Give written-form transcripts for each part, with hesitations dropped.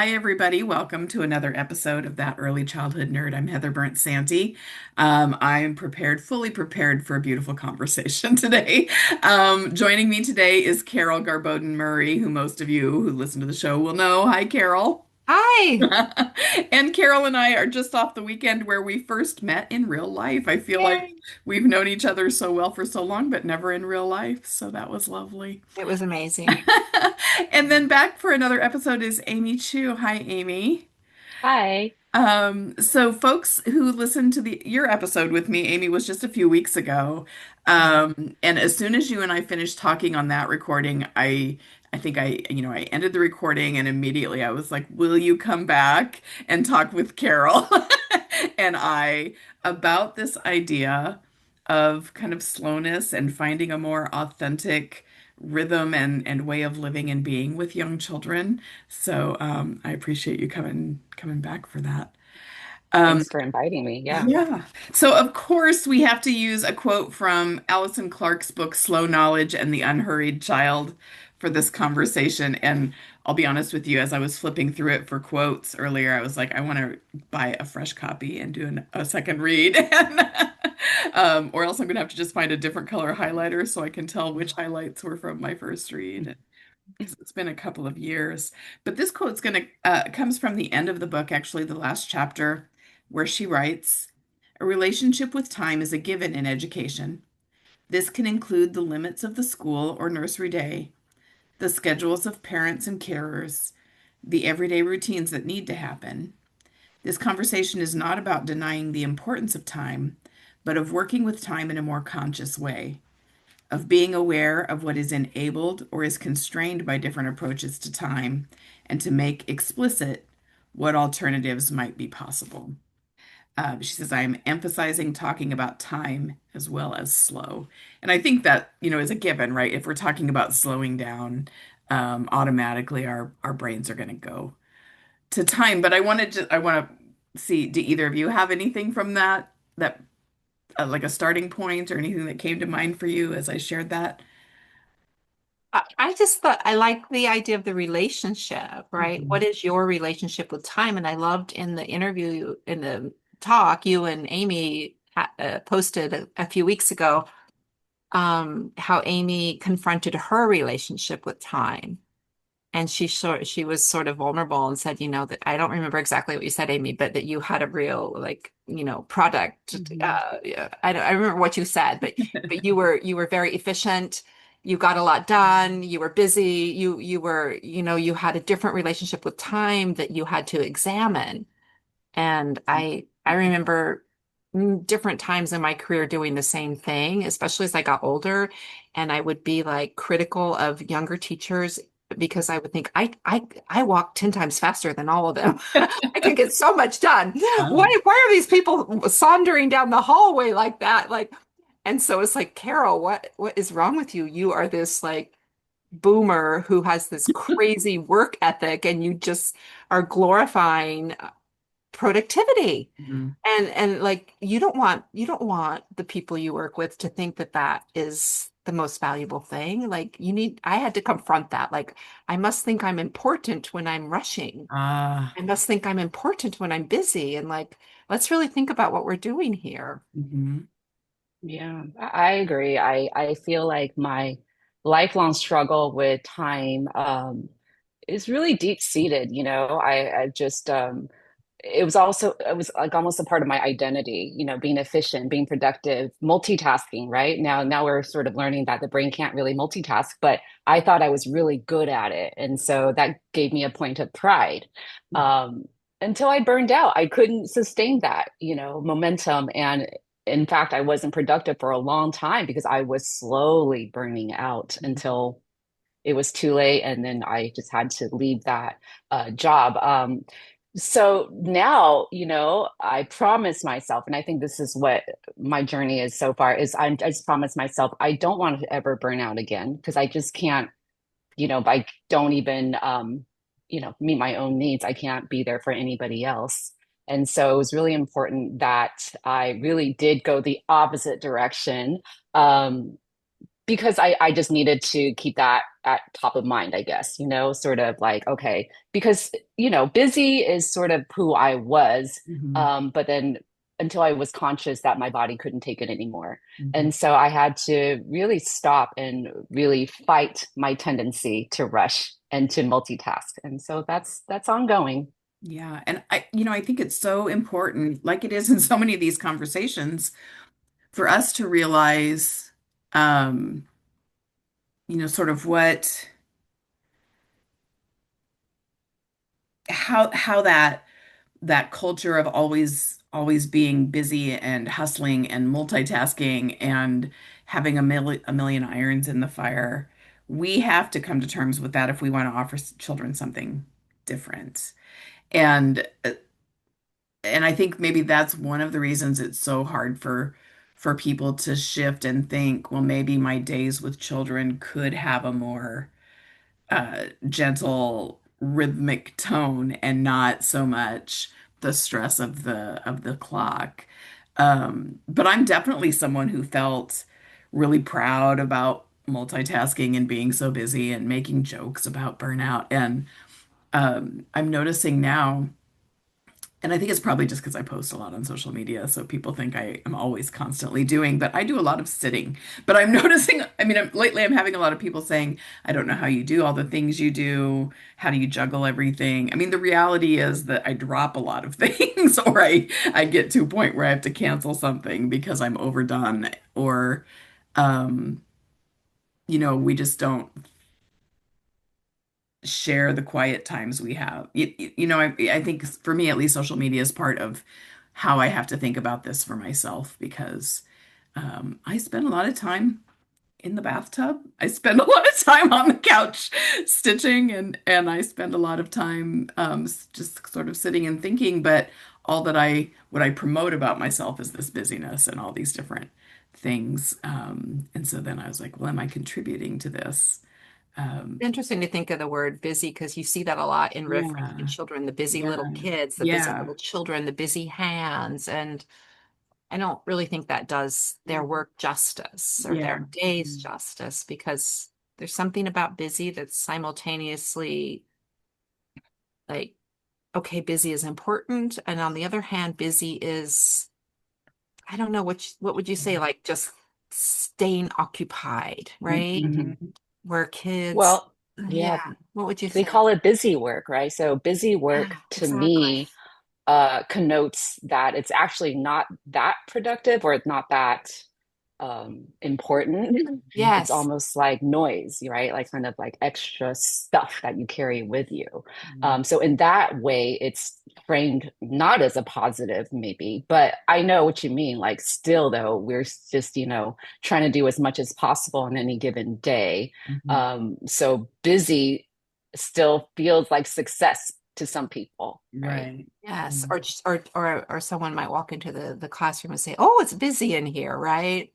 Hi, everybody. Welcome to another episode of That Early Childhood Nerd. I'm Heather Burnt Santy. I'm fully prepared for a beautiful conversation today. Joining me today is Carol Garboden Murray, who most of you who listen to the show will know. Hi, Carol. Hi. And Carol and I are just off the weekend where we first met in real life. I feel like Yay. we've known each other so well for so long, but never in real life. So that was lovely. It was amazing. And then back for another episode is Amy Chu. Hi, Amy. Hi. So folks who listened to your episode with me, Amy, was just a few weeks ago. And as soon as you and I finished talking on that recording, I think I ended the recording and immediately I was like, "Will you come back and talk with Carol?" And I about this idea of kind of slowness and finding a more authentic rhythm and way of living and being with young children. So I appreciate you coming back for that. Um, Thanks for inviting me. Yeah. yeah. So of course we have to use a quote from Alison Clark's book Slow Knowledge and the Unhurried Child for this conversation. And I'll be honest with you, as I was flipping through it for quotes earlier, I was like, I want to buy a fresh copy and do a second read. Or else I'm gonna have to just find a different color highlighter so I can tell which highlights were from my first read. Because it's been a couple of years. But this quote's gonna comes from the end of the book, actually, the last chapter, where she writes, "A relationship with time is a given in education. This can include the limits of the school or nursery day, the schedules of parents and carers, the everyday routines that need to happen. This conversation is not about denying the importance of time, but of working with time in a more conscious way, of being aware of what is enabled or is constrained by different approaches to time, and to make explicit what alternatives might be possible." She says, "I am emphasizing talking about time as well as slow." And I think that, is a given, right? If we're talking about slowing down, automatically our brains are going to go to time. But I want to see, do either of you have anything from that like a starting point or anything that came to mind for you as I shared that? I just thought I like the idea of the relationship, right? What Mhm. is your relationship with time? And I loved in the interview, in the talk, you and Amy posted a few weeks ago, how Amy confronted her relationship with time. And she was sort of vulnerable and said, that I don't remember exactly what you said, Amy, but that you had a real product. Mhm. Yeah, I remember what you said, but you were very efficient. You got a lot done. You were busy. You were, you had a different relationship with time that you had to examine. And I remember different times in my career doing the same thing, especially as I got older, and I would be like critical of younger teachers because I would think I walk 10 times faster than all of them. I can get so much done. Why are these people sauntering down the hallway like that? Like, and so it's like, Carol, what is wrong with you? You are this like boomer who has this crazy work ethic and you just are glorifying productivity. Mhm. And like you don't want the people you work with to think that that is the most valuable thing. Like I had to confront that. Like I must think I'm important when I'm rushing. Ah. I must think I'm important when I'm busy. And like, let's really think about what we're doing here. Mhm. Yeah, I agree. I feel like my lifelong struggle with time is really deep-seated, I just it was like almost a part of my identity, being efficient, being productive, multitasking, right? Now we're sort of learning that the brain can't really multitask, but I thought I was really good at it. And so that gave me a point of pride. Um, until I burned out. I couldn't sustain that, momentum. And in fact, I wasn't productive for a long time because I was slowly burning out until it was too late. And then I just had to leave that job. So now, I promise myself, and I think this is what my journey is so far, is I just promise myself I don't want to ever burn out again because I just can't, I don't even, meet my own needs. I can't be there for anybody else. And so it was really important that I really did go the opposite direction. Um, because I just needed to keep that at top of mind, I guess, sort of like, okay, because, busy is sort of who I was. Hmm. But then until I was conscious that my body couldn't take it anymore. Hmm. And so I had to really stop and really fight my tendency to rush and to multitask. And so that's ongoing. Yeah. And I think it's so important, like it is in so many of these conversations, for us to realize, um, sort of how that culture of always being busy and hustling and multitasking and having a million irons in the fire, we have to come to terms with that if we want to offer children something different. And and I think maybe that's one of the reasons it's so hard for people to shift and think, well, maybe my days with children could have a more gentle rhythmic tone and not so much the stress of the clock. But I'm definitely someone who felt really proud about multitasking and being so busy and making jokes about burnout. And I'm noticing now, and I think it's probably just because I post a lot on social media, so people think I am always constantly doing, but I do a lot of sitting. But I'm noticing, I mean, lately I'm having a lot of people saying, I don't know how you do all the things you do. How do you juggle everything? I mean, the reality is that I drop a lot of things, or I get to a point where I have to cancel something because I'm overdone, or, um, we just don't share the quiet times we have. I think for me, at least, social media is part of how I have to think about this for myself because I spend a lot of time in the bathtub. I spend a lot of time on the couch stitching, and I spend a lot of time just sort of sitting and thinking. But all that what I promote about myself is this busyness and all these different things. And so then I was like, well, am I contributing to this? Um, Interesting to think of the word busy because you see that a lot in reference to yeah. children, the busy little Yeah. kids, the busy Yeah. little children, the busy hands. And I don't really think that does their work justice or their Yeah. days justice because there's something about busy that's simultaneously like, okay, busy is important. And on the other hand, busy is, I don't know, what would you say, like just staying occupied, right? Mhm. Where kids, Well, yeah, yeah, what would you they say? call it busy work, right? So busy work Yeah, to exactly. me connotes that it's actually not that productive or it's not that important. It's Yes. almost like noise, right? Like kind of like extra stuff that you carry with you. So in that way, it's framed not as a positive, maybe, but I know what you mean. Like still though, we're just, trying to do as much as possible on any given day. Mhm. So busy still feels like success to some people, right? Right. Yes. Mm. Or someone might walk into the classroom and say, "Oh, it's busy in here," right?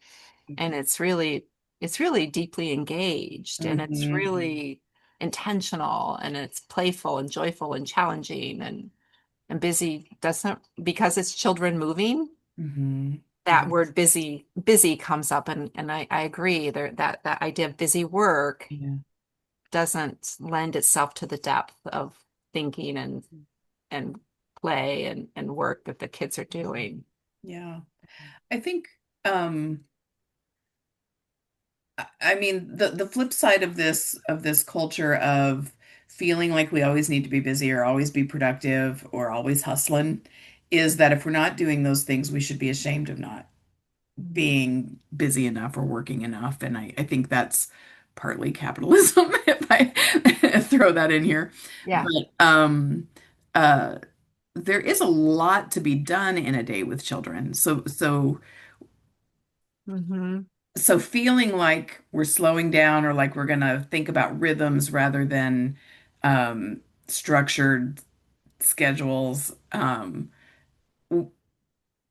And it's really deeply engaged and it's Mhm. really intentional and it's playful and joyful and challenging and busy doesn't because it's children moving. Mhm. That Mhm. word busy comes up and I agree there that idea of busy work Yeah. doesn't lend itself to the depth of thinking and play and work that the kids are doing. Yeah. I think I mean the flip side of this culture of feeling like we always need to be busy or always be productive or always hustling is that if we're not doing those things, we should be ashamed of not being busy enough or working enough. And I think that's partly capitalism, if I throw that in here. Yeah. But uh, there is a lot to be done in a day with children. Hmm. So feeling like we're slowing down or like we're gonna think about rhythms rather than structured schedules.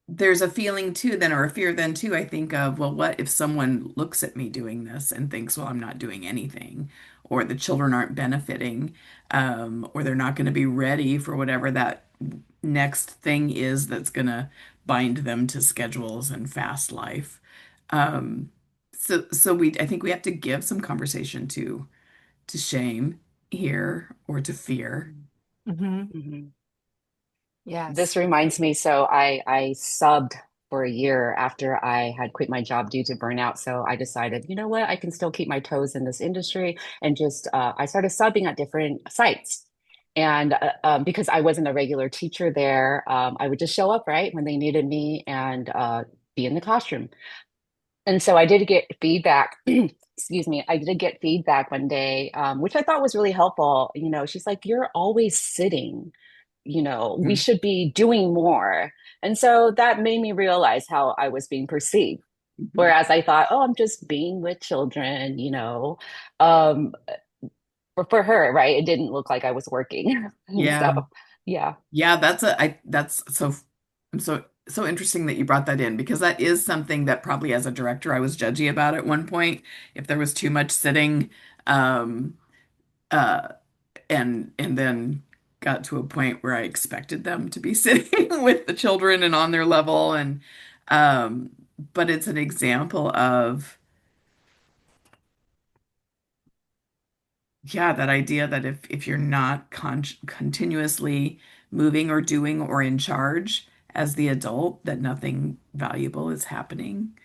There's a feeling too then or a fear then too I think of, well, what if someone looks at me doing this and thinks, well, I'm not doing anything, or the children aren't benefiting, or they're not going to be ready for whatever that next thing is that's going to bind them to schedules and fast life. um, So I think we have to give some conversation to shame here or to fear. Hmm. Mhm. Yes. This reminds me, so I subbed for a year after I had quit my job due to burnout. So I decided, you know what, I can still keep my toes in this industry and just I started subbing at different sites. And because I wasn't a regular teacher there, I would just show up right when they needed me and be in the classroom. And so I did get feedback. Excuse me. I did get feedback one day, which I thought was really helpful. You know, she's like, "You're always sitting. You know, we Mhm. should be doing more." And so that made me realize how I was being perceived. Mhm. Whereas I thought, "Oh, I'm just being with children." Um, for her, right? It didn't look like I was working. And so, Yeah. yeah. Yeah, that's so interesting that you brought that in because that is something that probably as a director I was judgy about at one point. If there was too much sitting, um, uh, and then got to a point where I expected them to be sitting with the children and on their level and um, but it's an example of yeah, that idea that if you're not continuously moving or doing or in charge as the adult, that nothing valuable is happening.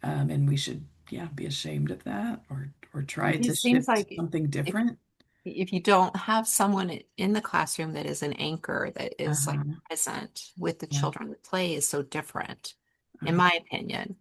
And we should, yeah, be ashamed of that or try It to seems shift like something if different. if you don't have someone in the classroom that is an anchor, that is like Uh-huh. present with the Yeah. children, the play is so different, in Uh-huh. my opinion.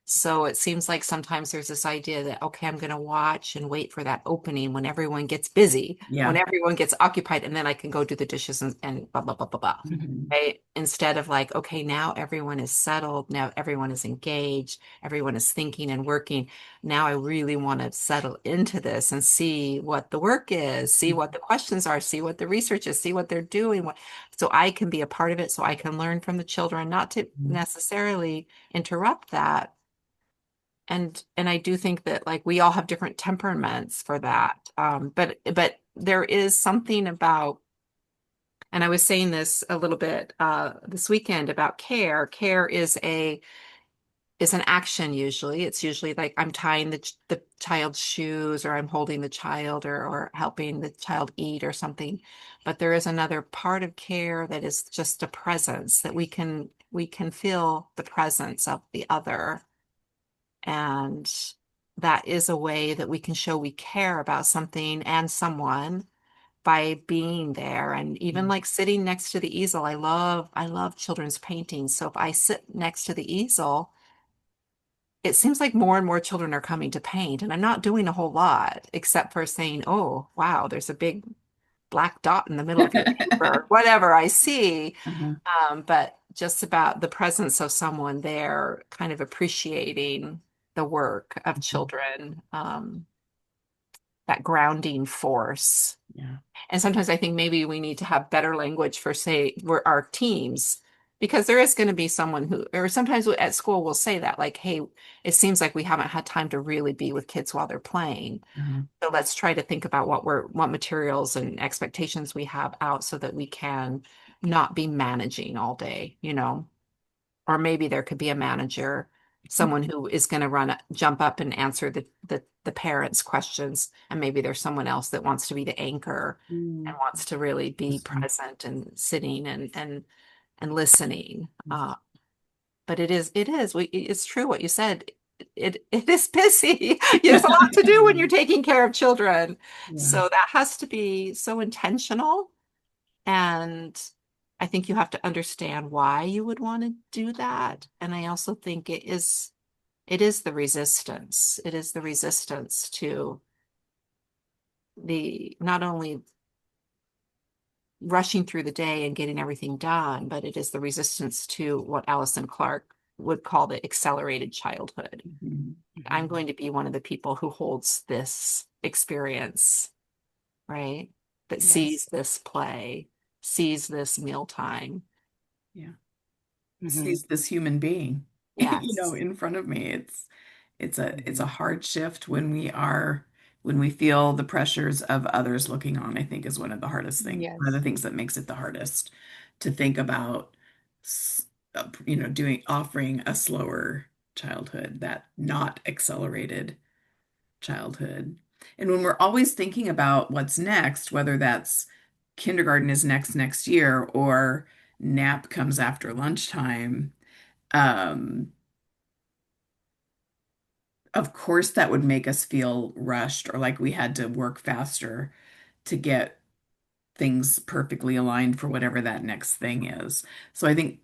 So it seems like sometimes there's this idea that, okay, I'm going to watch and wait for that opening when everyone gets busy, when Yeah. everyone gets occupied, and then I can go do the dishes and blah, blah, blah, blah, blah. Mhm. Right? Instead of like, okay, now everyone is settled, now everyone is engaged, everyone is thinking and working. Now I really want to settle into this and see what the work is, see what the questions are, see what the research is, see what they're doing, so I can be a part of it, so I can learn from the children, not to Mhm. necessarily interrupt that. And I do think that like we all have different temperaments for that. But there is something about, and I was saying this a little bit this weekend about care. Care is an action usually. It's usually like I'm tying the child's shoes or I'm holding the child or helping the child eat or something. But there is another part of care that is just a presence that we can feel the presence of the other. And that is a way that we can show we care about something and someone by being there. And even like sitting next to the easel. I love children's paintings. So if I sit next to the easel, it seems like more and more children are coming to paint, and I'm not doing a whole lot except for saying, "Oh, wow, there's a big black dot in the middle of your paper," whatever I see. Uh-huh. But just about the presence of someone there, kind of appreciating the work of Mhm. children, that grounding force. Yeah. And sometimes I think maybe we need to have better language for, say, we're our teams, because there is going to be someone who, or sometimes at school we'll say that, like, hey, it seems like we haven't had time to really be with kids while they're playing. Uh-huh. So let's try to think about what materials and expectations we have out so that we can not be managing all day. Or maybe there could be a manager, someone who is going to jump up and answer the parents' questions, and maybe there's someone else that wants to be the anchor and Mm. wants to really be Interesting. present and sitting and listening. Mm. But it's true what you said. It is busy. There's a lot to do when you're taking care of children. Yeah. So that has to be so intentional. And I think you have to understand why you would want to do that. And I also think it is the resistance. It is the resistance to the not only rushing through the day and getting everything done, but it is the resistance to what Alison Clark would call the accelerated childhood. Mhm. I'm Mhm. going to be one of the people who holds this experience, right? That sees Yes. this play, sees this mealtime. Yeah. Hmm. Sees this human being, Yes. in front of me. It's a hard shift when we feel the pressures of others looking on, I think is one of the hardest things. One of the Yes. things that makes it the hardest to think about, doing offering a slower. childhood, that not accelerated childhood. And when we're always thinking about what's next, whether that's kindergarten is next year or nap comes after lunchtime, um, of course that would make us feel rushed or like we had to work faster to get things perfectly aligned for whatever that next thing is. So I think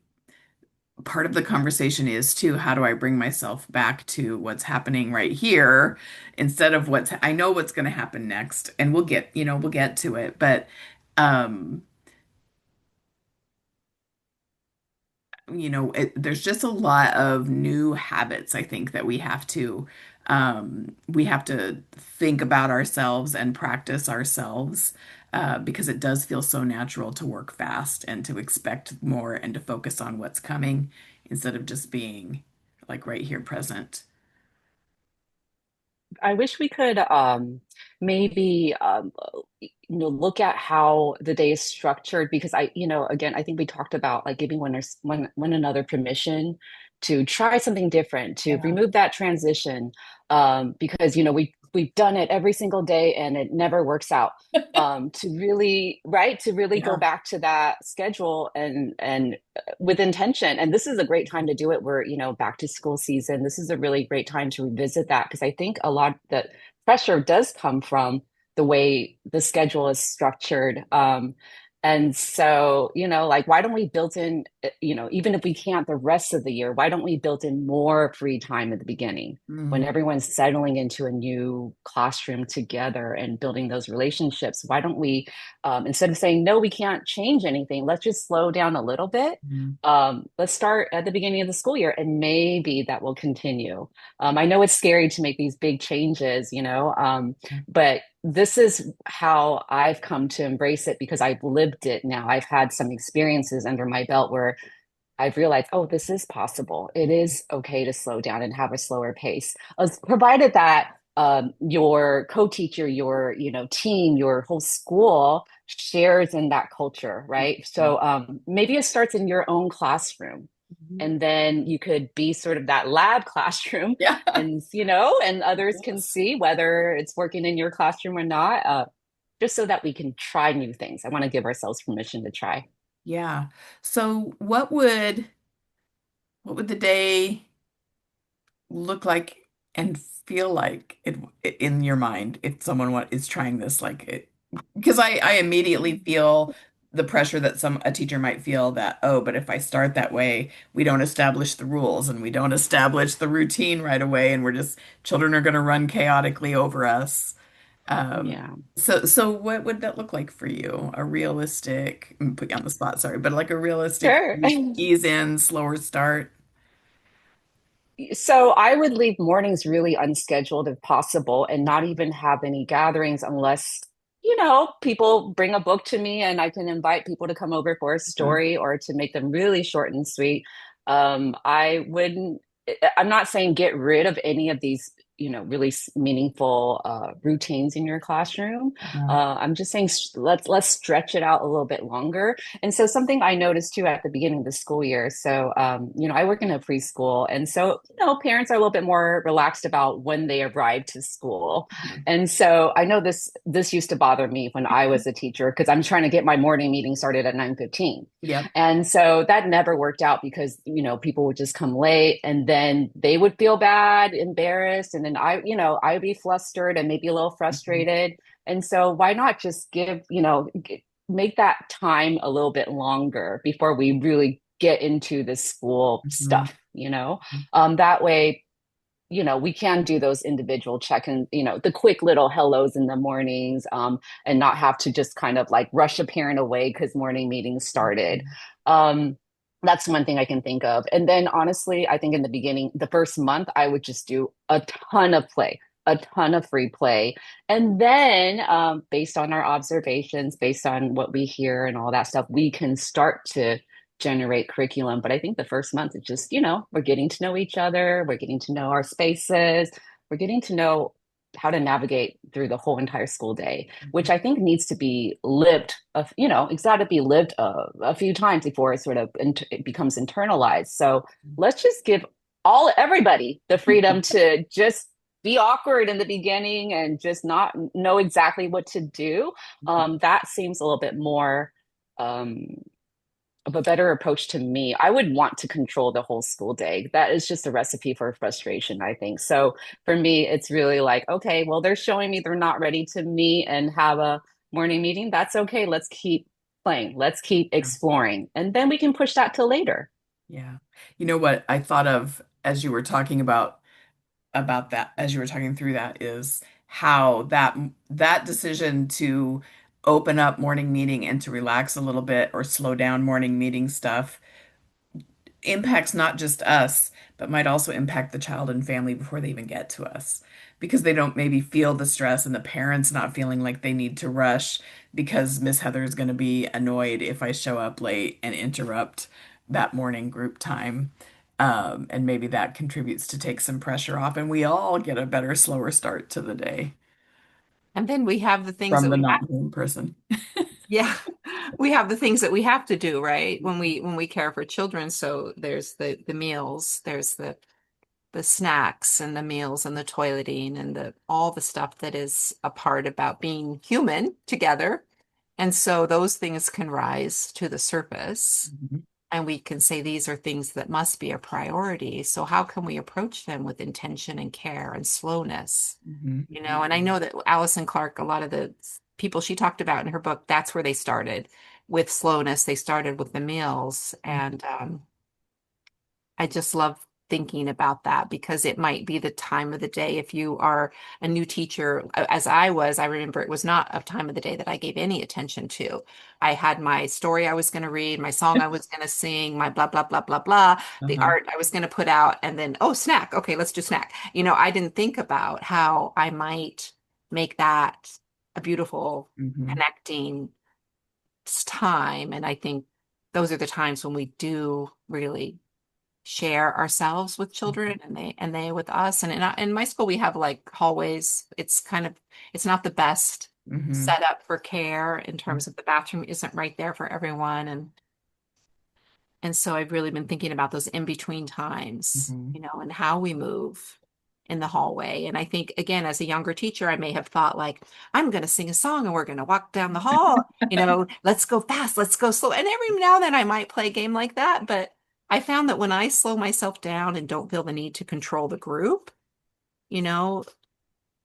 part of the conversation is too, how do I bring myself back to what's happening right here instead of I know what's going to happen next and we'll get to it, but um there's just a lot of new habits I think that we have to think about ourselves and practice ourselves because it does feel so natural to work fast and to expect more and to focus on what's coming instead of just being like right here present. I wish we could maybe look at how the day is structured because again I think we talked about like giving one another permission to try something different, to Yeah. remove that transition because we've done it every single day and it never works out. To really go Yeah. back to that schedule and with intention. And this is a great time to do it. We're, back to school season. This is a really great time to revisit that because I think a lot that pressure does come from the way the schedule is structured. And so, like, why don't we build in, even if we can't the rest of the year, why don't we build in more free time at the beginning when Mm. everyone's settling into a new classroom together and building those relationships? Why don't we, instead of saying, no, we can't change anything, let's just slow down a little bit. Mm. Let's start at the beginning of the school year and maybe that will continue. I know it's scary to make these big changes, but this is how I've come to embrace it because I've lived it now. I've had some experiences under my belt where I've realized, oh, this is possible. It is okay to slow down and have a slower pace, provided that your co-teacher, your team, your whole school shares in that culture, right? Mhm. So maybe it starts in your own classroom, Mhm. and then you could be sort of that lab classroom, Yeah. and and others can Yes. see whether it's working in your classroom or not. Just so that we can try new things. I want to give ourselves permission to try. Yeah. So what would the day look like and feel like in your mind if is trying this because I immediately feel the pressure that a teacher might feel that, oh, but if I start that way, we don't establish the rules and we don't establish the routine right away and children are going to run chaotically over us. Um, Yeah, so what would that look like for you? A realistic, put you on the spot, sorry, but like a realistic sure. ease in, slower start. So I would leave mornings really unscheduled if possible and not even have any gatherings unless, people bring a book to me and I can invite people to come over for a Okay. story or to make them really short and sweet. I wouldn't, I'm not saying get rid of any of these, really meaningful routines in your classroom. Yeah. I'm just saying let's stretch it out a little bit longer. And so something I noticed too at the beginning of the school year. So, I work in a preschool, and so parents are a little bit more relaxed about when they arrive to school. And so I know this used to bother me when I was a teacher because I'm trying to get my morning meeting started at 9:15. Yep. And so that never worked out because, people would just come late and then they would feel bad, embarrassed, and then I'd be flustered and maybe a little Mhm. frustrated. And so why not just make that time a little bit longer before we really get into the school Mhm. stuff, that way, we can do those individual check-in, the quick little hellos in the mornings, and not have to just kind of like rush a parent away because morning meetings started. Mhm. Um, that's one thing I can think of. And then honestly, I think in the beginning, the first month, I would just do a ton of play, a ton of free play. And then, based on our observations, based on what we hear and all that stuff, we can start to generate curriculum. But I think the first month, it's just, we're getting to know each other, we're getting to know our spaces, we're getting to know how to navigate through the whole entire school day, which I think needs to be lived, it's got to be lived a few times before it sort of it becomes internalized. So let's just give all everybody the freedom to just be awkward in the beginning and just not know exactly what to do. That seems a little bit more um, of a better approach to me. I would want to control the whole school day. That is just a recipe for frustration, I think. So for me, it's really like, okay, well, they're showing me they're not ready to meet and have a morning meeting. That's okay. Let's keep playing. Let's keep Yeah. exploring. And then we can push that till later. Yeah. You know what I thought of as you were talking about that, as you were talking through that, is how that decision to open up morning meeting and to relax a little bit or slow down morning meeting stuff impacts not just us, but might also impact the child and family before they even get to us. Because they don't maybe feel the stress and the parents not feeling like they need to rush because Miss Heather is going to be annoyed if I show up late and interrupt that morning group time. And maybe that contributes to take some pressure off, and we all get a better, slower start to the day And then we have the things from that the we have. not home person. Yeah. We have the things that we have to do, right? When we care for children. So there's the meals, there's the snacks and the meals and the toileting and the all the stuff that is a part about being human together. And so those things can rise to the surface Mhm. and we can say these are things that must be a priority. So how can we approach them with intention and care and slowness? Mhm. You know, and I know that Alison Clark, a lot of the people she talked about in her book, that's where they started with slowness. They started with the meals. And I just love thinking about that because it might be the time of the day if you are a new teacher, as I was. I remember it was not a time of the day that I gave any attention to. I had my story I was going to read, my song I was going to sing, my blah, blah, blah, blah, blah, the Uh-huh. art I was going to put out, and then, oh, snack. Okay, let's do snack. You know, I didn't think about how I might make that a beautiful Mhm. connecting time. And I think those are the times when we do really share ourselves with children and they with us. And in my school, we have like hallways. It's not the best Mhm. setup for care in terms of the bathroom isn't right there for everyone. And so I've really been thinking about those in between times, Mhm. you know, and how we move in the hallway. And I think, again, as a younger teacher, I may have thought, like, I'm going to sing a song and we're going to walk down the hall, you know, let's go fast, let's go slow. And every now and then I might play a game like that. But I found that when I slow myself down and don't feel the need to control the group, you know,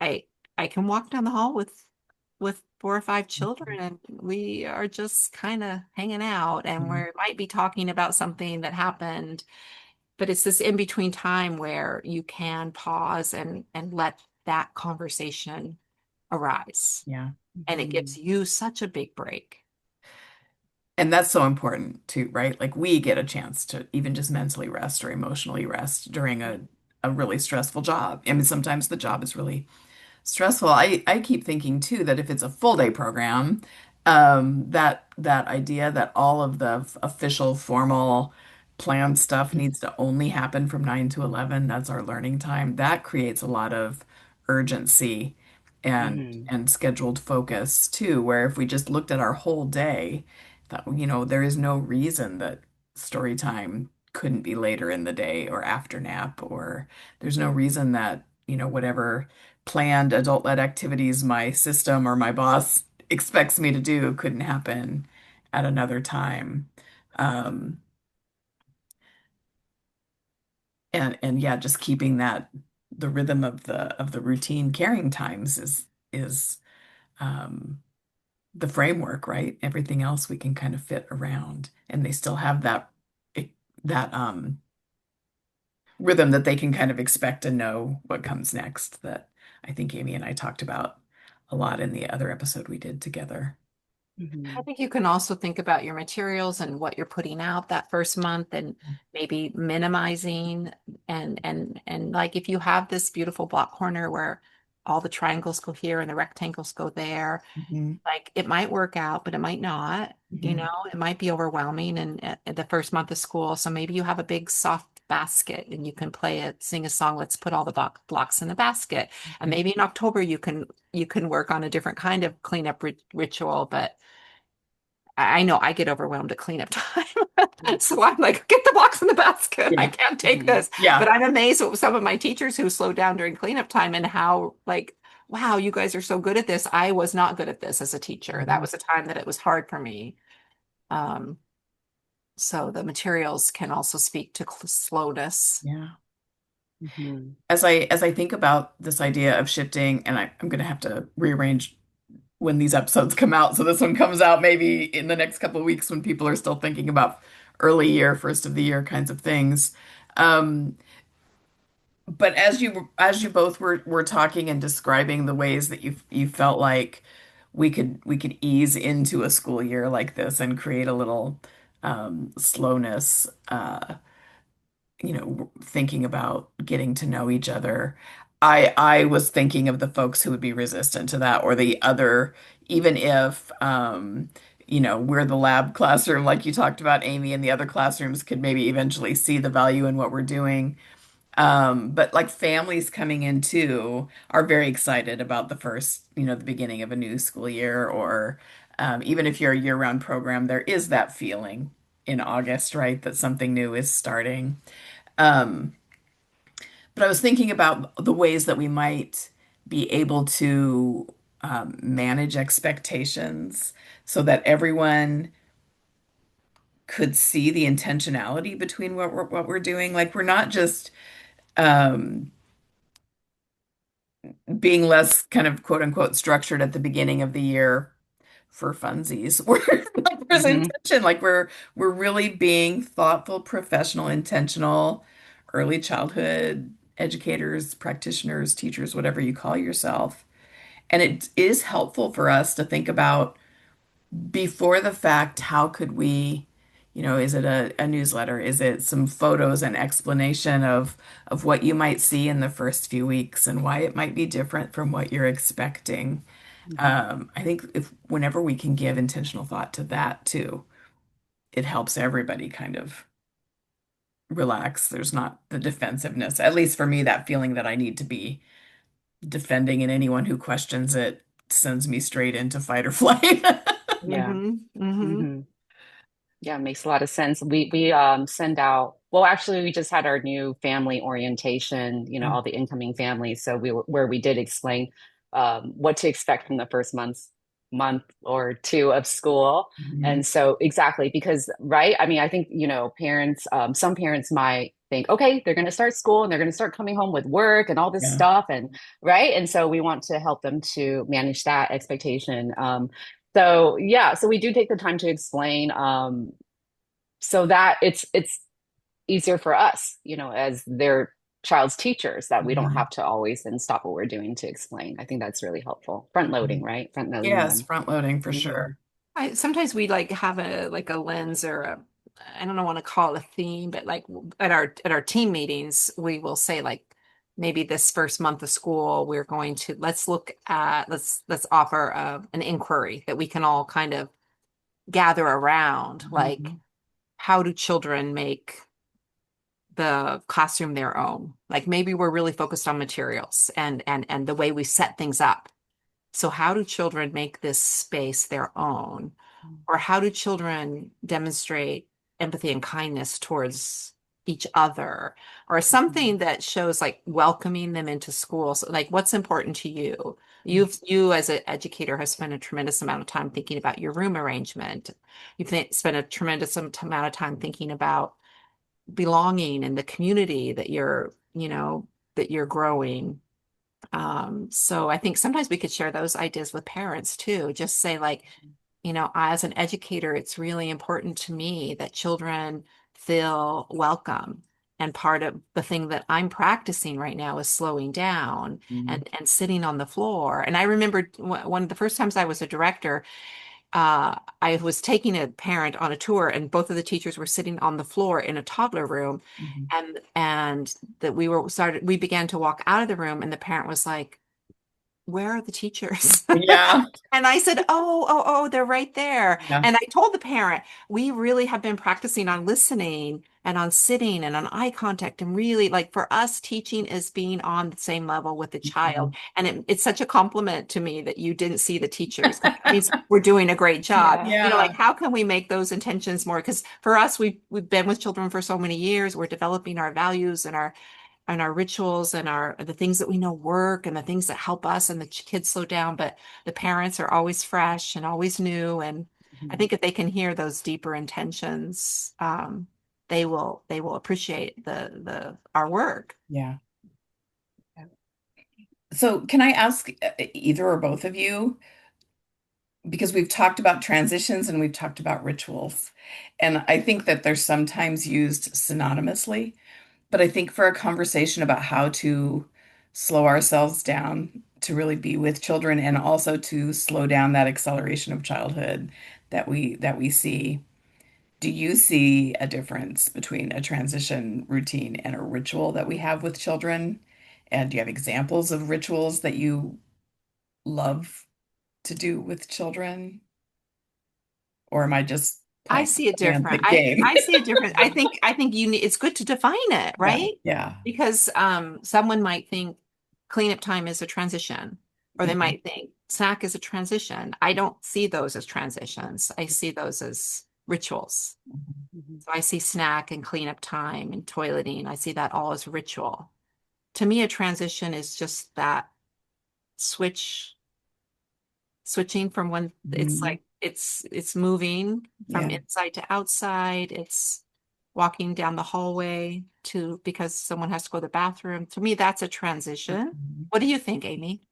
I I can walk down the hall with four or five children and we are just kind of hanging out and we Mhm. might be talking about something that happened, but it's this in between time where you can pause and let that conversation arise. Yeah. And it gives you such a big break. And that's so important too, right? Like we get a chance to even just mentally rest or emotionally rest during a really stressful job. I mean, sometimes the job is really stressful. I keep thinking too that if it's a full day program, that idea that all of the official formal planned stuff needs to only happen from 9 to 11, that's our learning time. That creates a lot of urgency Mm, and scheduled focus too, where if we just looked at our whole day, that there is no reason that story time couldn't be later in the day or after nap, or there's no reason that, whatever planned adult-led activities my system or my boss expects me to do couldn't happen at another time. Um, and yeah, just keeping that the rhythm of the routine carrying times is um, the framework, right? Everything else we can kind of fit around, and they still have that rhythm that they can kind of expect and know what comes next. That I think Amy and I talked about a lot in the other episode we did together. I mhm, think you can also think about your materials and what you're putting out that first month and maybe minimizing and like if you have this beautiful block corner where all the triangles go here and the rectangles go there, Mhm. like it might work out, but it might not. You Mhm. know, it might be overwhelming and at the first month of school. So maybe you have a big soft basket and you can play it, sing a song, let's put all the blocks in the basket. And Mhm. maybe in October you can work on a different kind of cleanup ritual, but I know I get overwhelmed at cleanup time. So I'm like, get the blocks in the basket. I Yeah. can't take Mhm. this. But Yeah. I'm amazed with some of my teachers who slowed down during cleanup time and how like, wow, you guys are so good at this. I was not good at this as a teacher. That Mhm. was a time that it was hard for me. Um, so the materials can also speak to slowness. Yeah. Mhm. As I think about this idea of shifting, and I'm going to have to rearrange when these episodes come out. So this one comes out maybe in the next couple of weeks when people are still thinking about early year, first of the year kinds of things. Um, but as you both were talking and describing the ways that you felt like we could ease into a school year like this and create a little slowness, thinking about getting to know each other. I was thinking of the folks who would be resistant to that, or the other, even if we're the lab classroom, like you talked about, Amy, and the other classrooms could maybe eventually see the value in what we're doing. But like families coming in too are very excited about the first, the beginning of a new school year, or even if you're a year-round program, there is that feeling in August, right, that something new is starting. Um, but I was thinking about the ways that we might be able to manage expectations so that everyone could see the intentionality between what we're doing. Like we're not just um, being less kind of quote unquote structured at the beginning of the year for funsies. We're like there's Mhm. intention. Like we're really being thoughtful, professional, intentional, early childhood educators, practitioners, teachers, whatever you call yourself. And it is helpful for us to think about before the fact, how could we, is it a newsletter? Is it some photos and explanation of what you might see in the first few weeks and why it might be different from what you're expecting? Mhm. I think if whenever we can give intentional thought to that too, it helps everybody kind of relax. There's not the defensiveness, at least for me, that feeling that I need to be defending, and anyone who questions it sends me straight into fight or flight. Yeah. Hmm. Hmm. Mhm. Yeah, makes a lot of sense. We send out, well, actually we just had our new family orientation, all the incoming families. So where we did explain what to expect from the first month or two of school. Mhm. And so exactly because right, I mean, I think, parents some parents might think, okay, they're going to start school and they're going to start coming home with work and all this Yeah. stuff and right. And so we want to help them to manage that expectation. So yeah, so we do take the time to explain so that it's easier for us, as their child's teachers that we don't Mhm. have to always then stop what we're doing to explain. I think that's really helpful. Front loading, right? Front loading Yes, them. front loading for Hmm. sure. Sometimes we like have a like a lens or a I don't know want to call it a theme, but like at our team meetings, we will say like maybe this first month of school, we're going to let's offer an inquiry that we can all kind of gather around. Like, Mhm. how do children make the classroom their own? Like maybe we're really focused on materials and the way we set things up. So how do children make this space their own? Or how do children demonstrate empathy and kindness towards each other? Or something that shows like welcoming them into school. So like what's important to you? You as an educator have spent a tremendous amount of time thinking about your room arrangement. Spent a tremendous amount of time thinking about belonging in the community that you're growing. So I think sometimes we could share those ideas with parents too. Just say like, as an educator, it's really important to me that children feel welcome. And part of the thing that I'm practicing right now is slowing down Mhm. and sitting on the floor. And I remember one of the first times I was a director, I was taking a parent on a tour, and both of the teachers were sitting on the floor in a toddler room, Mhm. and that we began to walk out of the room, and the parent was like, where are the teachers? Yeah. And I said, oh, they're right there. Yeah. And I told the parent, we really have been practicing on listening and on sitting and on eye contact. And really, like for us, teaching is being on the same level with the child. And it's such a compliment to me that you didn't see the teachers. That means we're doing a great job. Yeah. You know, Yeah. like how can we make those intentions more? Because for us, we've been with children for so many years. We're developing our values and our rituals and our the things that we know work and the things that help us and the kids slow down, but the parents are always fresh and always new. And I Mhm. think if they can hear those deeper intentions, they will appreciate the our work. Yeah. So can I ask either or both of you, because we've talked about transitions and we've talked about rituals, and I think that they're sometimes used synonymously, but I think for a conversation about how to slow ourselves down to really be with children and also to slow down that acceleration of childhood that we see, do you see a difference between a transition routine and a ritual that we have with children? And do you have examples of rituals that you love to do with children? Or am I just I playing see it a different. semantic game? I see it different. I think it's good to define it, Yeah, right? yeah. Because someone might think cleanup time is a transition, or they Mhm, might think snack is a transition. I don't see those as transitions. I see those as rituals. mhm. Mhm. So I see snack and cleanup time and toileting. I see that all as ritual. To me, a transition is just that switch switching from one, it's Mhm. like it's moving from Yeah. inside to outside. It's walking down the hallway to because someone has to go to the bathroom. To me, that's a transition. Mhm. What do you think, Amy?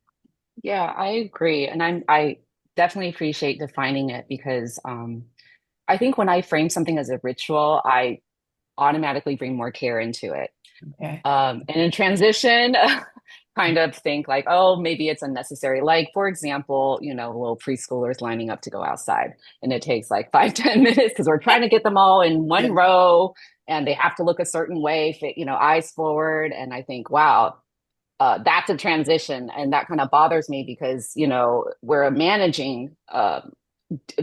Yeah, I agree. And I definitely appreciate defining it because I think when I frame something as a ritual, I automatically bring more care into it. Okay. And in transition, kind of think like, oh, maybe it's unnecessary. Like, for example, little preschoolers lining up to go outside, and it takes like 5, 10 minutes because we're trying to get them all in Yeah. one row and they have to look a certain way, fit, eyes forward. And I think, wow, that's a transition. And that kind of bothers me because, we're managing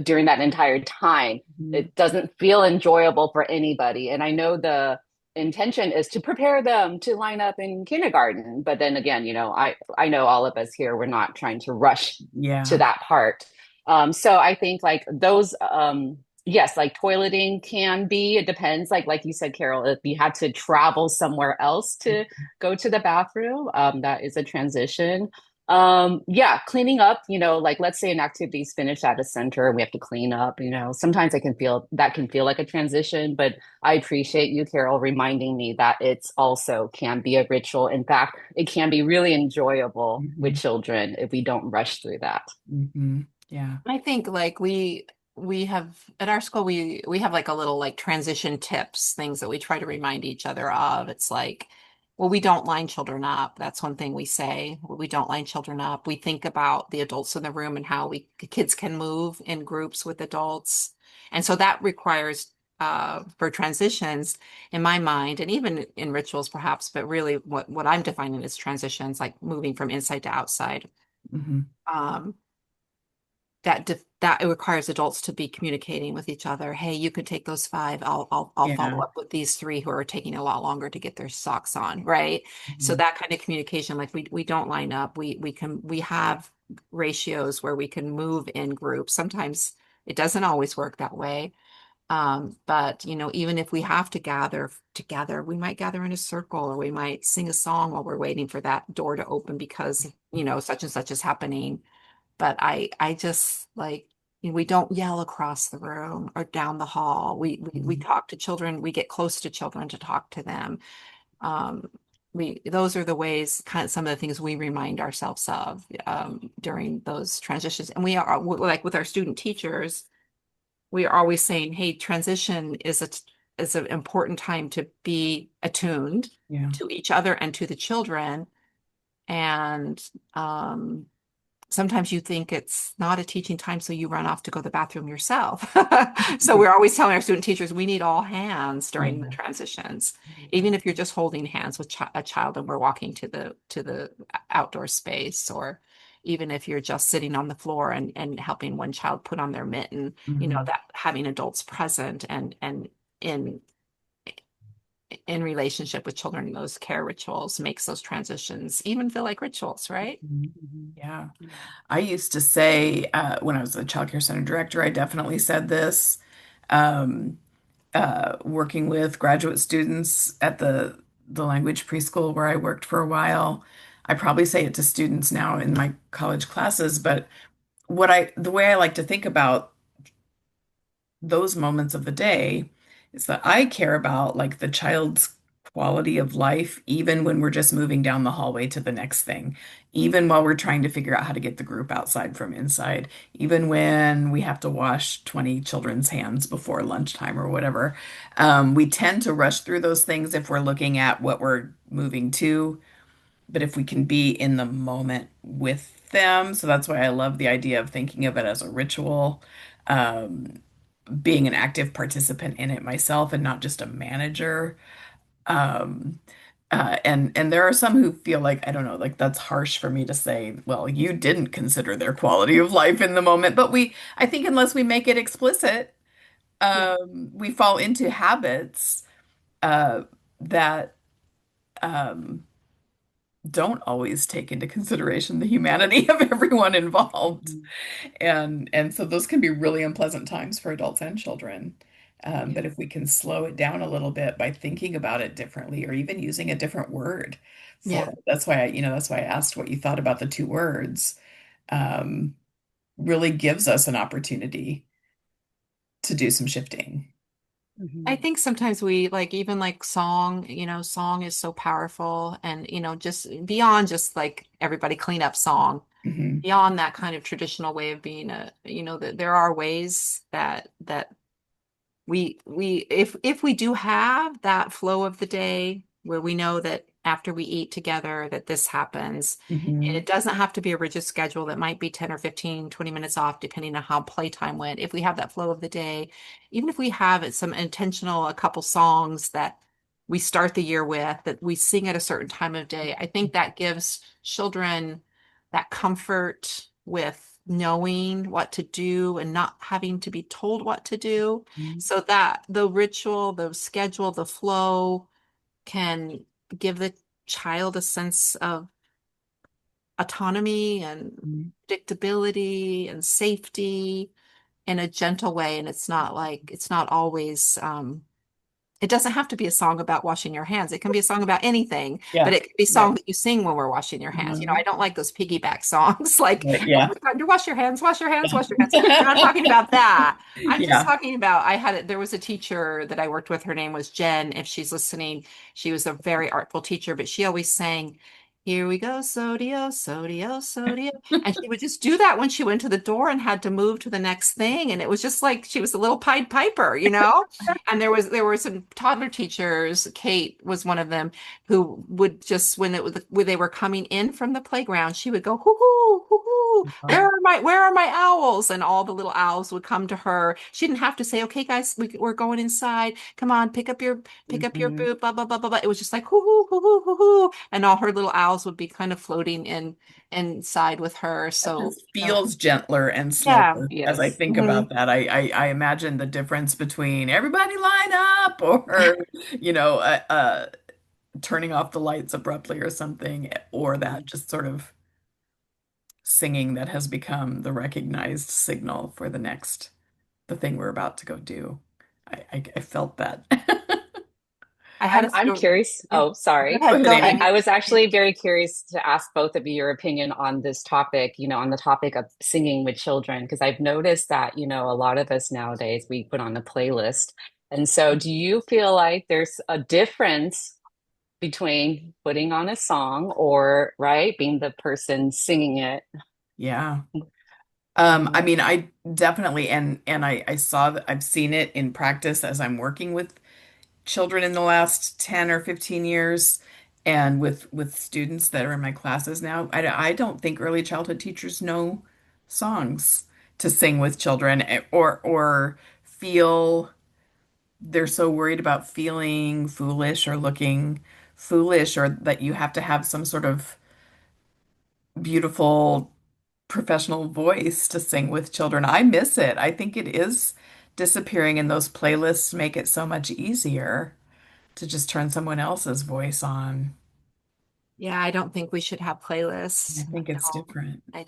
during that entire time. Mhm. It doesn't feel enjoyable for anybody. And I know the intention is to prepare them to line up in kindergarten. But then again, I know all of us here, we're not trying to rush to Yeah. that part. So I think like those, yes, like toileting can be, it depends. Like you said, Carol, if you had to travel somewhere else to go to the bathroom, that is a transition. Yeah, cleaning up, like let's say an activity's finished at a center and we have to clean up, sometimes that can feel like a transition, but I appreciate you, Carol, reminding me that it's also can be a ritual. In fact, it can be really enjoyable with Mhm. children if we don't rush through that. Mhm. Yeah. I think like we have at our school we have like a little like transition tips, things that we try to remind each other of. It's like, well, we don't line children up. That's one thing we say. We don't line children up. We think about the adults in the room and how kids can move in groups with adults. And so that requires for transitions in my mind, and even in rituals perhaps, but really what I'm defining as transitions, like moving from inside to outside. Mhm. Um, that it requires adults to be communicating with each other. Hey, you could take those five. I'll follow Yeah. up with these three who are taking a lot longer to get their socks on, right? So Mhm. that kind of communication, like we don't line up. We have ratios where we can move in groups. Sometimes it doesn't always work that way. But even if we have to gather together, we might gather in a circle or we might sing a song while we're waiting for that door to open because such and such is happening. But I just like we don't yell across the room or down the hall. We Mhm. talk to children. We get close to children to talk to them. Um, we those are the ways, kind of some of the things we remind ourselves of during those transitions. And we are like with our student teachers, we are always saying, "Hey, transition is an important time to be attuned Yeah. to each other and to the children." And sometimes you think it's not a teaching time, so you run off to go to the bathroom yourself. So we're always telling our student teachers we need all hands during the Yeah. transitions, even if you're just holding hands with a child and we're walking to the outdoor space, or even if you're just sitting on the floor and helping one child put on their mitten, Mhm. that having adults present and in in relationship with children in those care rituals makes those transitions even feel like rituals, right? Mhm. Mhm. Yeah. Yeah. I used to say when I was a child care center director, I definitely said this. Um, Working with graduate students at the language preschool where I worked for a while. I probably say it to students now in my college classes, but the way I like to think about those moments of the day is that I care about like the child's quality of life, even when we're just moving down the hallway to the next thing, even while we're trying to figure out how to get the group outside from inside, even when we have to wash 20 children's hands before lunchtime or whatever. We tend to rush through those things if we're looking at what we're moving to, but if we can be in the moment with them, so that's why I love the idea of thinking of it as a ritual. Um, Being an active participant in it myself and not just a manager. Um, and there are some who feel like, I don't know, like that's harsh for me to say, well, you didn't consider their quality of life in the moment. But I think unless we make it explicit, Yeah. we fall into habits uh, that um, don't always take into consideration the humanity of everyone involved. Mhm. And so those can be really unpleasant times for adults and children. But Yeah. if we can slow it down a little bit by thinking about it differently or even using a different word for Yeah. it. That's why I asked what you thought about the two words. Um, Really gives us an opportunity to do some shifting. I Mhm. think sometimes we like even like song, song is so powerful and just beyond just like everybody clean up song, Hmm. beyond that kind of traditional way of being that there are ways that we if we do have that flow of the day where we know that after we eat together that this happens, Hmm. it doesn't have to be a rigid schedule that might be 10 or 15, 20 minutes off depending on how playtime went. If we have that flow of the day, even if we have it some intentional a couple songs that we start the year with that we sing at a certain time of day, I think that gives children that comfort with knowing what to do and not having to be told what to do, so that the ritual, the schedule, the flow can give the child a sense of autonomy and Hmm. predictability and safety in a gentle way. And it's not always it doesn't have to be a song about washing your hands. It can be a song about anything, but Yeah. it can be a Right. song that you sing when we're washing your hands. I Mhm. don't like those piggyback songs like, Right. oh, Yeah. it's time to wash your hands, wash your hands, wash your hands. I'm not talking about that. I'm just Yeah. talking about there was a teacher that I worked with. Her name was Jen. If she's listening, she was a very artful teacher, but she always sang, "Here we go, Sodio, Sodio, Sodio." And she would just do that when she went to the door and had to move to the next thing. And it was just like she was a little Pied Piper. And there were some toddler teachers, Kate was one of them, who would just when they were coming in from the playground, she would go, hoo hoo, hoo hoo, where are my owls? And all the little owls would come to her. She didn't have to say, okay, guys, we're going inside. Come on, pick up your Mhm. boot, blah, blah, blah, blah, blah. It was just like hoo hoo, hoo hoo, hoo hoo. And all her little owls would be kind of floating inside with her. That So, just feels gentler and yeah. slower as I Yes. think Mhm. about that. I imagine the difference between everybody line up or, you know, turning off the lights abruptly or something, or that Mhm. just sort of singing that has become the recognized signal for the thing we're about to go do. I felt that. I had I'm a I'm story. curious. Yeah. Oh, Go sorry. Go ahead, ahead, go Amy. I Amy. was actually very curious to ask both of you your opinion on this topic, on the topic of singing with children, because I've noticed that, a lot of us nowadays, we put on a playlist. And so do you feel like there's a difference between putting on a song or, right, being the person singing it? Yeah. I Mhm. mean, I definitely and I saw that I've seen it in practice as I'm working with children in the last 10 or 15 years and with students that are in my classes now. I don't think early childhood teachers know songs to sing with children or feel they're so worried about feeling foolish or looking foolish or that you have to have some sort of beautiful professional voice to sing with children. I miss it. I think it is disappearing, and those playlists make it so much easier to just turn someone else's voice on. Yeah, I don't think we should have I playlists. think it's No. different. I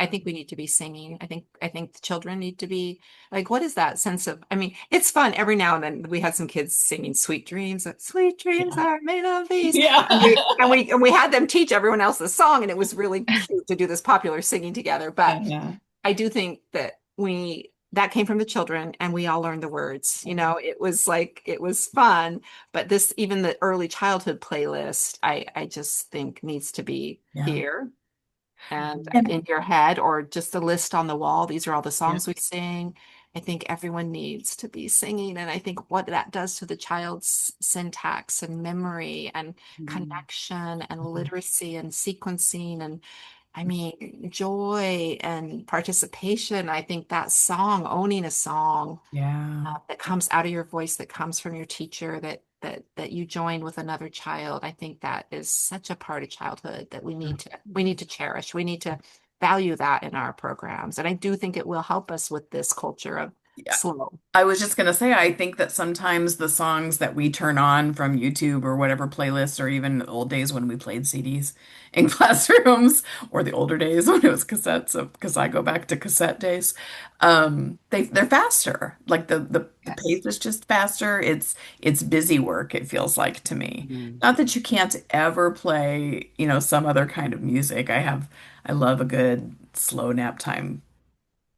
think we need to be singing. I think the children need to be like, what is that sense of, I mean, it's fun every now and then. We had some kids singing Sweet Dreams. Sweet dreams Yeah. are made of these. Yeah. And we had them teach everyone else the song, and it was really cute to do this popular singing together. But Yeah. I do think that that came from the children and we all learned the words. You know, it was like it was fun, but this even the early childhood playlist, I just think needs to be Yeah. here and And in your head or just a list on the wall. These are all the yeah. songs we sing. I think everyone needs to be singing. And I think what that does to the child's syntax and memory and Mhm. connection and Mhm. literacy and sequencing and I mean, joy and participation. I think that song, owning a song Yeah. that comes out of your voice, that comes from your teacher, that you join with another child. I think that is such a part of childhood that we need to cherish. We need to value that in our programs. And I do think it will help us with this culture of Yeah. slow. I was just gonna say, I think that sometimes the songs that we turn on from YouTube or whatever playlist, or even the old days when we played CDs in classrooms, or the older days when it was cassettes, because I go back to cassette days, they're faster. Like the Yes. pace is just faster. It's busy work, it feels like to me. Mhm. Not that you can't ever play, some other kind of music. I love a good slow nap time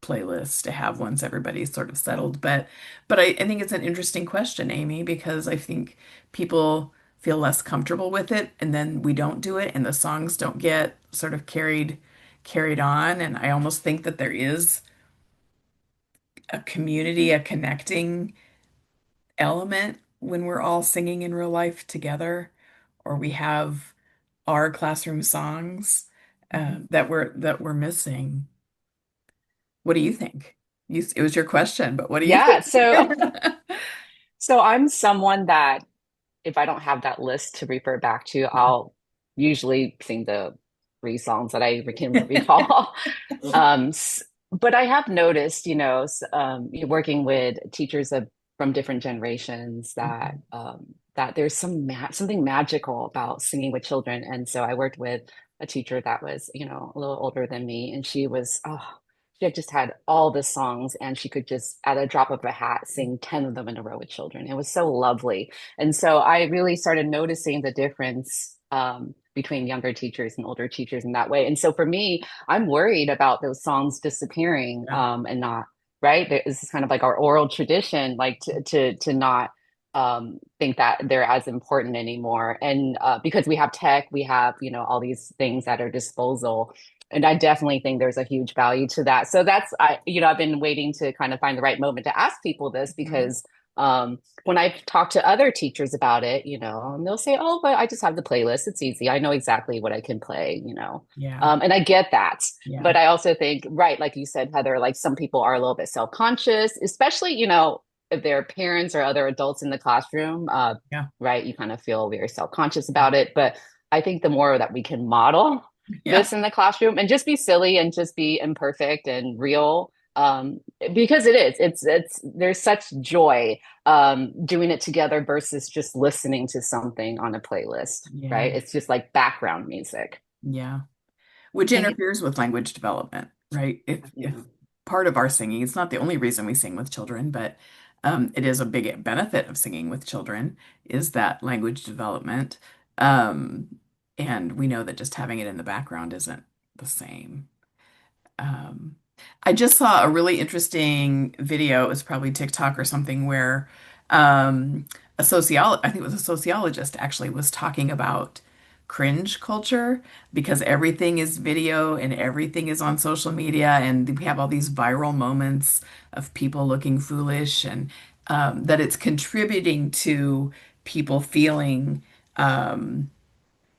playlist to have once everybody's sort of settled. But I think it's an interesting question, Amy, because I think people feel less comfortable with it and then we don't do it and the songs don't get sort of carried on. And I almost think that there is a community, a connecting element when we're all singing in real life together, or we have our classroom songs that we're missing. What do you think? It was your question, but what do you Yeah, think? so I'm someone that if I don't have that list to refer back to, I'll usually sing the three songs that I can recall. But I have noticed, you're working with teachers from different generations that that there's something magical about singing with children. And so I worked with a teacher that was, a little older than me, and she had just had all the songs, and she could just, at a drop of a hat, sing 10 of them in a row with children. It was so lovely. And so I really started noticing the difference between younger teachers and older teachers in that way. And so for me, I'm worried about those songs disappearing Yeah, and not, right? This is kind of like our oral tradition, like to not think that they're as important anymore. And because we have tech, we have, all these things at our disposal. And I definitely think there's a huge value to that. So I've been waiting to kind of find the right moment to ask people this mhm, because when I've talked to other teachers about it, and they'll say, "Oh, but I just have the playlist. It's easy. I know exactly what I can play." yeah, And I get that. yeah, But I also think, right, like you said, Heather, like some people are a little bit self-conscious, especially, if their parents or other adults in the classroom, yeah, right, you kind of feel very self-conscious about it. But I think the more that we can model yeah, this in the classroom and just be silly and just be imperfect and real, because there's such joy doing it together versus just listening to something on a playlist, yeah, right? It's just like background music. yeah. Which I think it, interferes with language development, right? If Yeah. part of our singing, it's not the only reason we sing with children, but it is a big benefit of singing with children is that language development. Um, and we know that just having it in the background isn't the same. Um, I just saw a really interesting video. It was probably TikTok or something where I think it was a sociologist actually was talking about cringe culture because everything is video and everything is on social media and we have all these viral moments of people looking foolish and that it's contributing to people feeling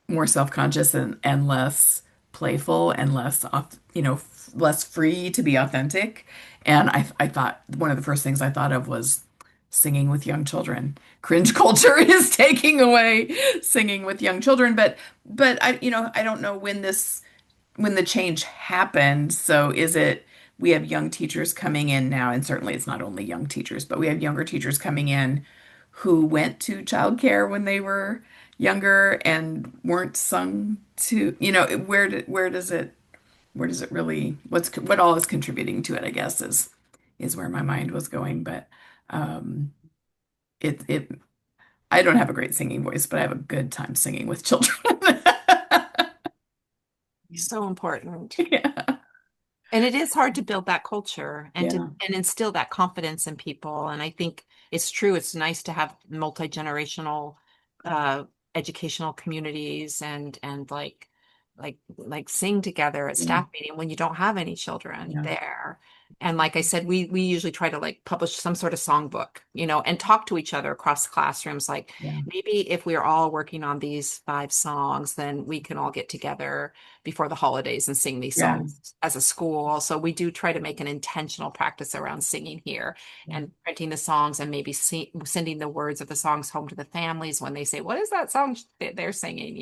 more self-conscious and less playful and less free to be authentic. And I thought one of the first things I thought of was singing with young children. Cringe culture is taking away singing with young children, but I don't know when this when the change happened. So is it, we have young teachers coming in now, and certainly it's not only young teachers, but we have younger teachers coming in who went to childcare when they were younger and weren't sung to, where does it really, what all is contributing to it, I guess, is where my mind was going. But um it I don't have a great singing voice, but I have a good time singing with children. So important. Yeah. And it is hard to build that culture and to Yeah. and instill that confidence in people. And I think it's true. It's nice to have multi-generational uh educational communities and like sing together at Yeah. staff meeting when you don't have any children Yeah. there. And like I said, we usually try to like publish some sort of songbook, and talk to each other across classrooms. Like Yeah. maybe if we're all working on these 5 songs, then we can all get together before the holidays and sing these Yeah. songs as a school. So we do try to make an intentional practice around singing here Yeah. and printing the songs and maybe sending the words of the songs home to the families when they say, "What is that song that they're singing?"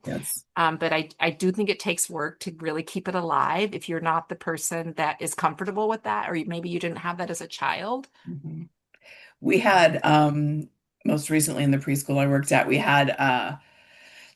Yes. But I do think it takes work to really keep it alive if you're not the person that is comfortable with that, or maybe you didn't have that as a child. Mhm. We had most recently in the preschool I worked at, we had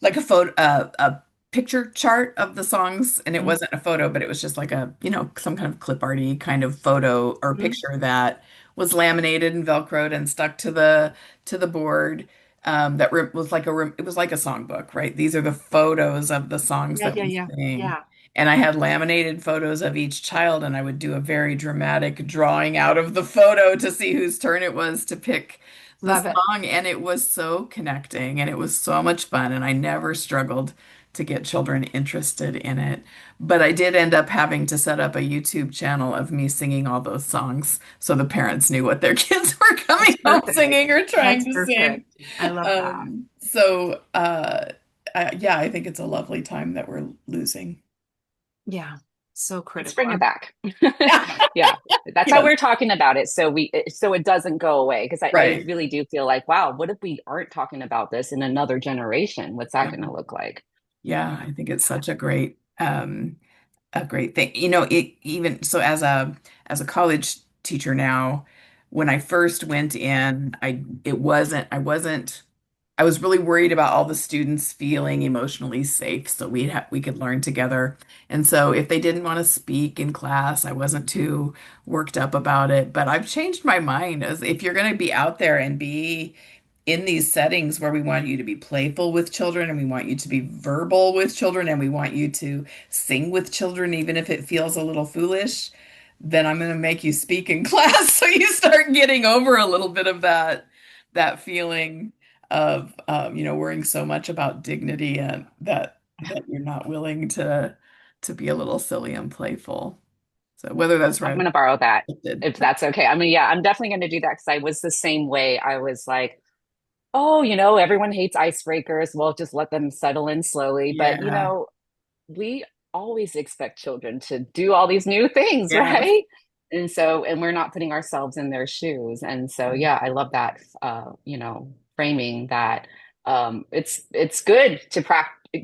like a picture chart of the songs, and it Mhm. wasn't a photo, but it was just like a, some kind of clip arty kind of photo or Mhm. picture that was laminated and velcroed and stuck to the board. That was like it was like a songbook, right? These are the photos of the songs Yeah, that yeah, we yeah, sing. yeah. And I had laminated photos of each child, and I would do a very dramatic drawing out of the photo to see whose turn it was to pick the Love it. song. And it was so connecting and it was so much fun. And I never struggled to get children interested in it. But I did end up having to set up a YouTube channel of me singing all those songs so the parents knew what their kids were That's coming home perfect. singing or trying That's to sing. perfect. I love that. So, yeah, I think it's a lovely time that we're losing. Yeah, so Let's critical. bring it back. Yeah, that's how Yes, we're talking about it. So it doesn't go away because I right. really do feel like, wow, what if we aren't talking about this in another generation? What's that Yeah. going to look like? Yeah, I think it's such a great thing. It even so as a college teacher now, when I first went in, I was really worried about all the students feeling emotionally safe so we could learn together. And so if they didn't want to speak in class, I wasn't too worked up about it. But I've changed my mind as if you're going to be out there and be in these settings where we want you to be playful with children and we want you to be verbal with children and we want you to sing with children, even if it feels a little foolish, then I'm going to make you speak in class. So you start getting over a little bit of that feeling of worrying so much about dignity and that you're not willing to be a little silly and playful. So whether that's I'm right going to borrow that or did. if that's okay. I mean, yeah, I'm definitely going to do that because I was the same way. I was like, oh, everyone hates icebreakers. Well, just let them settle in slowly. But, Yeah. we always expect children to do all these new things, Yes. right? And we're not putting ourselves in their shoes. And so, yeah, I love that, framing that it's good to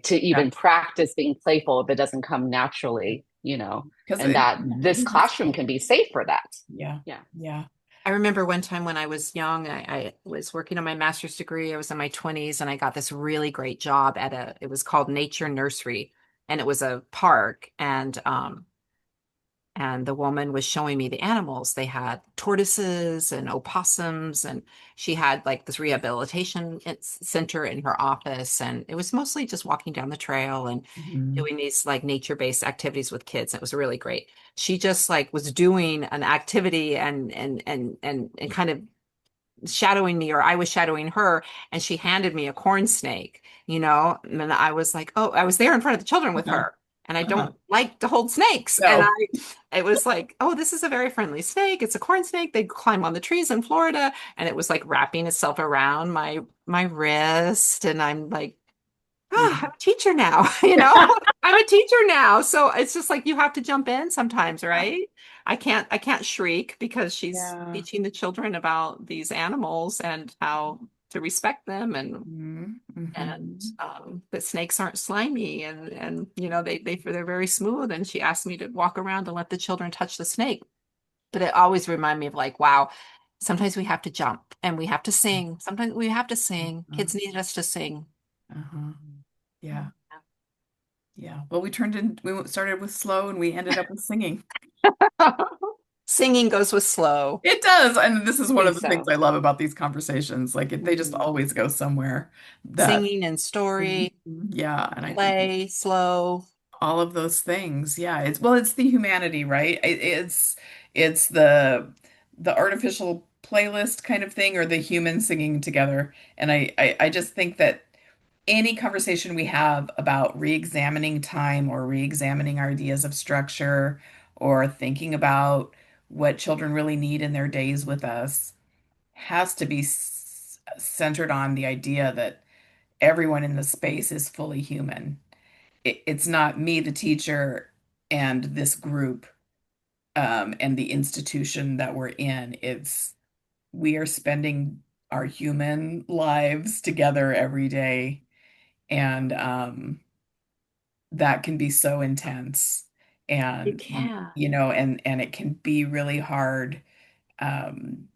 Yeah. even practice being playful if it doesn't come naturally, Because and that this it needs classroom can be safe for that. Yeah. Yeah. Yeah. I remember one time when I was young, I was working on my master's degree. I was in my 20s and I got this really great job it was called Nature Nursery, and it was a park. And the woman was showing me the animals. They had tortoises and opossums, and she had like this rehabilitation center in her office. And it was mostly just walking down the trail and Mhm. doing these like nature-based activities with kids. It was really great. She just like was doing an activity and kind of shadowing me, or I was shadowing her, and she handed me a corn snake, and I was like, oh, I was there in front of the children with Uh-huh. her. And I Uh-huh. don't like to hold snakes. And No. it was like, oh, this is a very friendly snake. It's a corn snake. They climb on the trees in Florida. And it was like wrapping itself around my wrist. And I'm like, Yeah. I'm a teacher now, I'm a teacher now. So it's just like you have to jump in sometimes, right? I can't shriek because she's Yeah. teaching the children about these animals and how to respect them Mhm. and Mhm. that snakes aren't slimy and you know they're very smooth. And she asked me to walk around and let the children touch the snake. But it always reminded me of like, wow, sometimes we have to jump and we have to sing. Sometimes we have to sing. Uh-huh. Kids need us to sing. Uh-huh. Yeah. Yeah. Well, we started with slow and we ended up with singing. Singing goes with slow. It does. And this is I one think of the things so. I love about these conversations. Like they just Mhm. always go somewhere that, Singing and Mhm. story, Yeah. And I think play, slow. all of those things. Yeah. It's the humanity, right? It's the artificial playlist kind of thing or the humans singing together. And I just think that any conversation we have about re-examining time or re-examining our ideas of structure or thinking about what children really need in their days with us has to be centered on the idea that everyone in the space is fully human. It's not me, the teacher, and this group, and the institution that we're in. It's we are spending our human lives together every day, and that can be so intense, You and can. and it can be really hard. Um,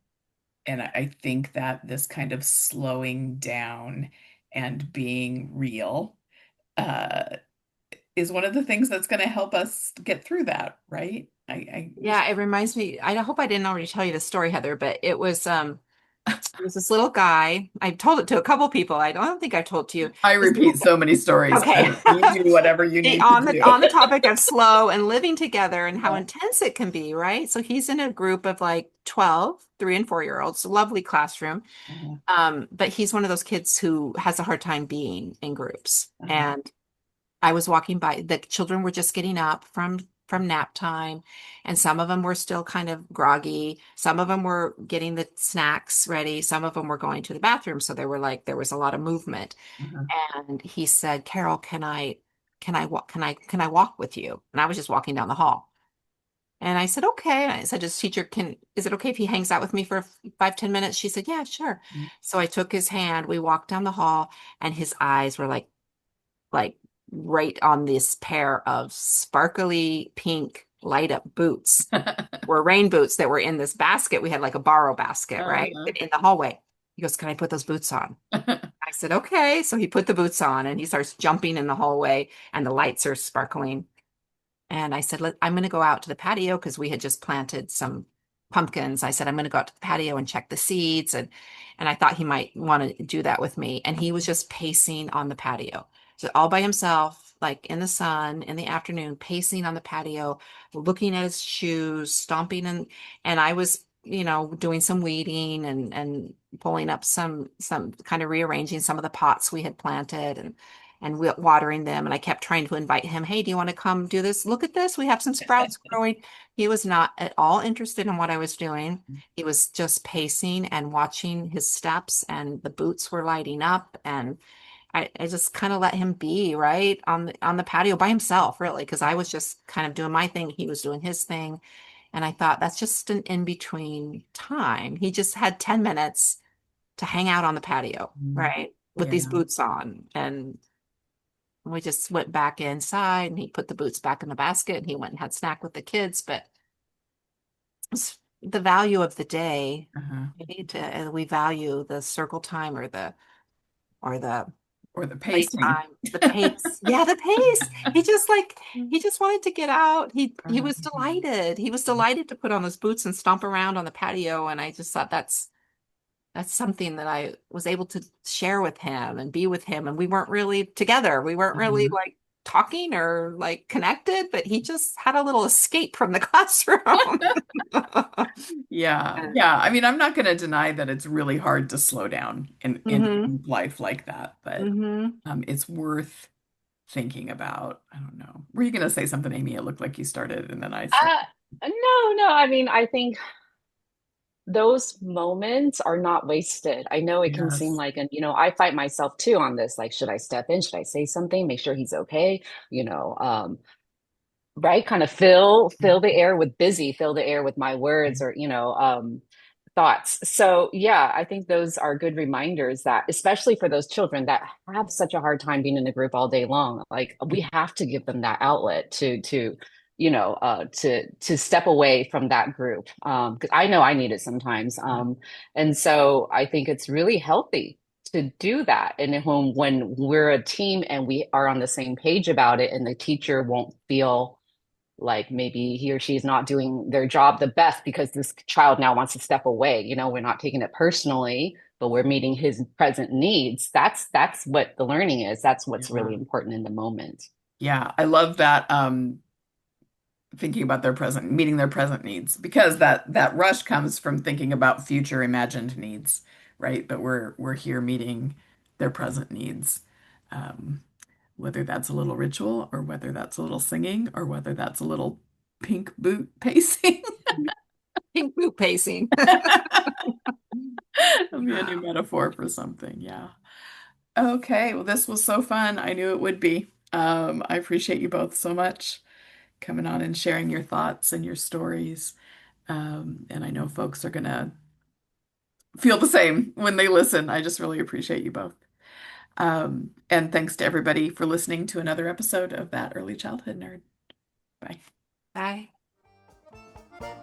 and I think that this kind of slowing down and being real uh, is one of the things that's going to help us get through that, right? I wish Yeah, it reminds me. I hope I didn't already tell you the story, Heather, but it was this little guy. I told it to a couple people. I don't think I told it to you. I This repeat little so many stories. Okay. You do whatever you need to On do. the topic of slow and living together and how Uh-huh. intense it can be, right? So he's in a group of like 12, 3 and 4 year olds, lovely classroom. Uh-huh. But he's one of those kids who has a hard time being in groups. Uh-huh. And I was walking by, the children were just getting up from nap time, and some of them were still kind of groggy. Some of them were getting the snacks ready. Some of them were going to the bathroom. So there was a lot of movement. Uh-huh. And he said, Carol, can I walk with you? And I was just walking down the hall. And I said, okay. And I said, his teacher, is it okay if he hangs out with me for 5, 10 minutes? She said, yeah, sure. So I took his hand, we walked down the hall, and his eyes were like right on this pair of sparkly pink light up boots, were rain boots that were in this basket. We had like a borrow basket, right? Uh-huh. In the hallway. He goes, can I put those boots on? I said, okay. So he put the boots on and he starts jumping in the hallway and the lights are sparkling. And I said, I'm going to go out to the patio because we had just planted some pumpkins. I said, I'm going to go out to the patio and check the seeds. And I thought he might want to do that with me. And he was just pacing on the patio. So all by himself, like in the sun in the afternoon, pacing on the patio, looking at his shoes, stomping and I was, doing some weeding and pulling up some kind of rearranging some of the pots we had planted and watering them. And I kept trying to invite him, hey, do you want to come do this? Look at this. We have some sprouts growing. He was not at all interested in what I was doing. He was just pacing and watching his steps, and the boots were lighting up. And I just kind of let him be right on the patio by himself, really, because I was just kind of doing my thing. He was doing his thing. And I thought that's just an in-between time. He just had 10 minutes to hang out on the patio, right? With these Yeah. boots on. And we just went back inside and he put the boots back in the basket and he went and had snack with the kids. But it's the value of the day. Uh-huh. We need to, and we value the circle time or the Or the pacing. playtime, the pace. Yeah, the pace. He just wanted to get out. He was delighted. He was delighted to put on those boots and stomp around on the patio. And I just thought that's something that I was able to share with him and be with him. And we weren't really together. We weren't really Uh-huh. like talking or like connected, but he just had a little escape from the classroom. Yeah, yeah. I mean, I'm not going to deny that it's really hard to slow down Hmm. in life like that, but Hmm. it's worth thinking about. I don't know. Were you going to say something, Amy? It looked like you started, and then I said, Uh, no, no. I mean, I think those moments are not wasted. I know it can seem yes. like, and I fight myself too on this. Like, should I step in? Should I say something? Make sure he's okay. Right? Kind of fill the air with busy, fill the air with my words, or thoughts. So, yeah, I think those are good reminders that, especially for those children that have such a hard time being in a group all day long, like we have to give them that outlet to step away from that group. Because I know I need it sometimes. And so I think it's really healthy to do that. And when we're a team and we are on the same page about it, and the teacher won't feel like maybe he or she is not doing their job the best because this child now wants to step away. We're not taking it personally, but we're meeting his present needs. That's what the learning is. That's what's Yeah. really important in the moment. Yeah, I love that thinking about meeting their present needs because that rush comes from thinking about future imagined needs, right? But we're here meeting their present needs. Um, whether that's a little ritual or whether that's a little singing or whether that's a little pink boot pacing. Pink boot pacing. That'll be a new metaphor for something. Yeah. Okay. Well, this was so fun. I knew it would be. I appreciate you both so much coming on and sharing your thoughts and your stories. And I know folks are gonna feel the same when they listen. I just really appreciate you both. And thanks to everybody for listening to another episode of That Early Childhood Nerd. Bye. Bye.